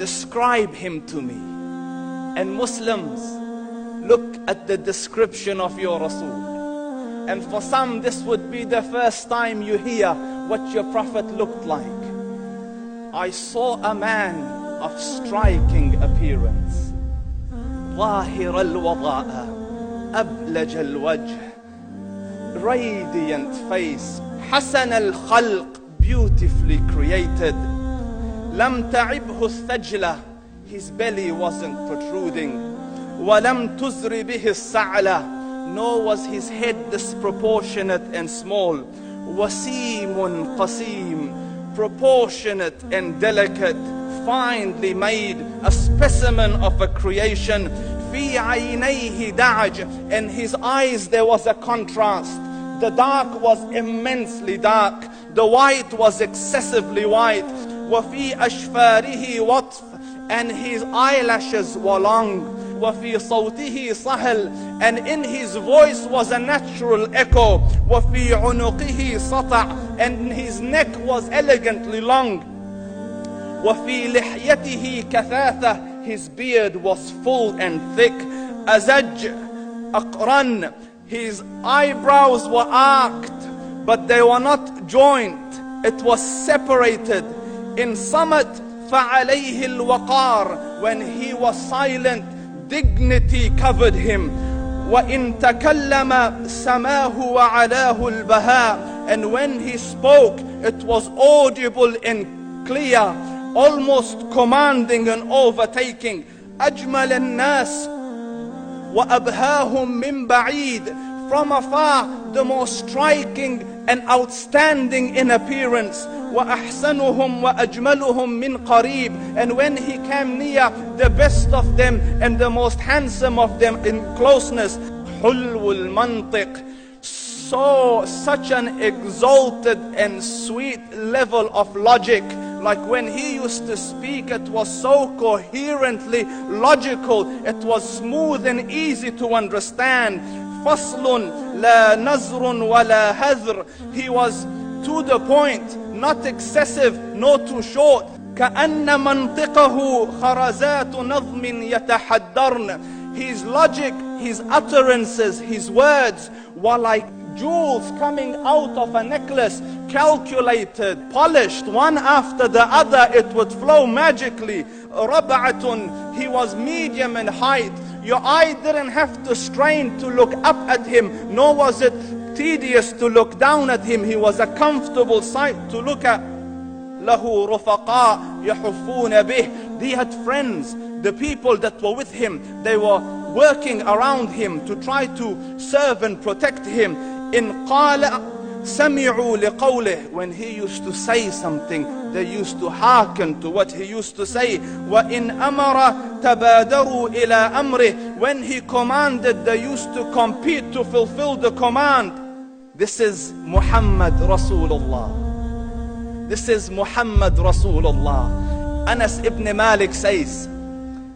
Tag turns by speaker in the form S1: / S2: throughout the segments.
S1: describe him to me. And Muslims, look at the description of your Rasul. And for some, this would be the first time you hear what your Prophet looked like. I saw a man of striking appearance. ظاهر الوضاء أبلج الوجه, radiant face, حسن الخلق, beautifully created. لم تعبه الثجلة, his belly wasn't protruding. ولم تزر به السعلة, nor was his head disproportionate and small. وسيم قسيم, proportionate and delicate, finely made, a specimen of a creation. في عينيه دعج, and his eyes there was a contrast. The dark was immensely dark, the white was excessively white. وفي أشفاره وطف, and his eyelashes were long. وفي صوته صهل, and in his voice was a natural echo. وفي عنقه سطع, and his neck was elegantly long. وفي لحيته كثاثة, his beard was full and thick. أزج أقرن, his eyebrows were arched, but they were not joined. It was separated. In summit فعليه الوقار, when he was silent, dignity covered him. وإن تكلم سماه وعلاه البهاء, and when he spoke, it was audible and clear, almost commanding and overtaking. أجمل الناس وأبهاهم من بعيد, from afar the most striking and outstanding in appearance. وأحسنهم وأجملهم من قريب, and when he came near, the best of them and the most handsome of them in closeness. حلو المنطق, such an exalted and sweet level of logic. Like when he used to speak, it was so coherently logical, it was smooth and easy to understand. فصل لا نزر ولا هذر, he was to the point, not excessive nor too short. كأن منطقه خرزات نظم يتحدرن, his logic, his utterances, his words were like jewels coming out of a necklace, calculated, polished, one after the other, it would flow magically. ربعة, he was medium in height. Your eye didn't have to strain to look up at him, nor was it tedious to look down at him. He was a comfortable sight to look at. له رفقاء يحفون به, he had friends, the people that were with him, they were working around him to try to serve and protect him. إن قال سمعوا لقوله, when he used to say something, they used to hearken to what he used to say. وإن أمر تبادروا إلى أمره, when he commanded, they used to compete to fulfill the command. This is Muhammad Rasulullah. This is Muhammad Rasulullah. Anas ibn Malik says,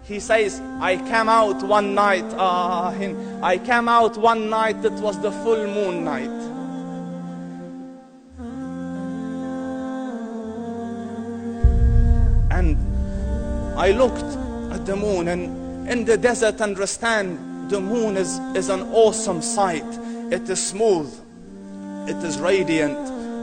S1: he says, I came out one night, it was the full moon night. And I looked at the moon, and in the desert, understand, the moon is an awesome sight. It is smooth, it is radiant,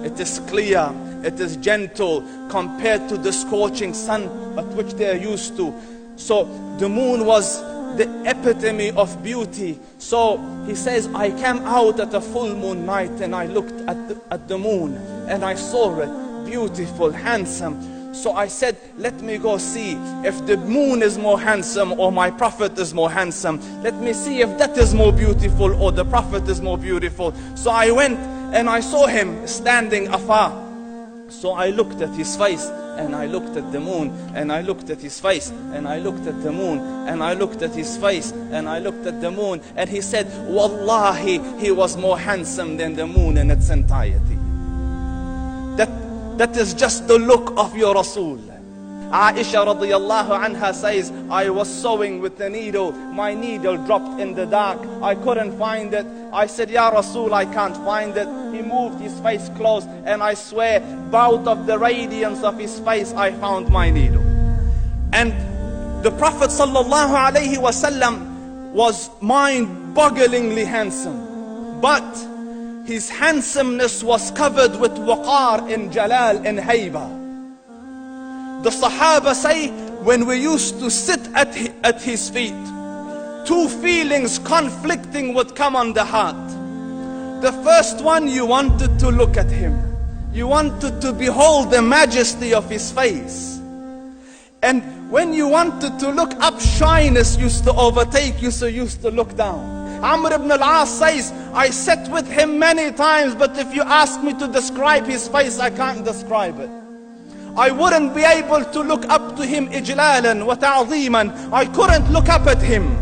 S1: it is clear, it is gentle compared to the scorching sun at which they are used to. So the moon was the epitome of beauty. So he says, I came out at a full moon night and I looked at the moon and I saw it beautiful, handsome. So I said, let me go see if the moon is more handsome or my Prophet is more handsome. Let me see if that is more beautiful or the Prophet is more beautiful. So I went and I saw him standing afar. So I looked at his face and I looked at the moon, and I looked at his face and I looked at the moon, and I looked at his face and I looked at the moon, and he said, Wallahi, he was more handsome than the moon in its entirety. That is just the look of your Rasul. Aisha radiyallahu anha says, I was sewing with the needle, my needle dropped in the dark, I couldn't find it. I said, Ya Rasul, I can't find it. He moved his face close, and I swear, out of the radiance of his face, I found my needle. And the Prophet sallallahu alaihi wasallam was mind-bogglingly handsome, but his handsomeness was covered with waqar and jalal and hayba. The Sahaba say, when we used to sit at his feet, two feelings conflicting would come on the heart. The first one, you wanted to look at him. You wanted to behold the majesty of his face. And when you wanted to look up, shyness used to overtake you, so you used to look down. Amr ibn al-As says, I sat with him many times, but if you ask me to describe his face, I can't describe it. I wouldn't be able to look up to him ijlalan wa ta'zeeman. I couldn't look up at him.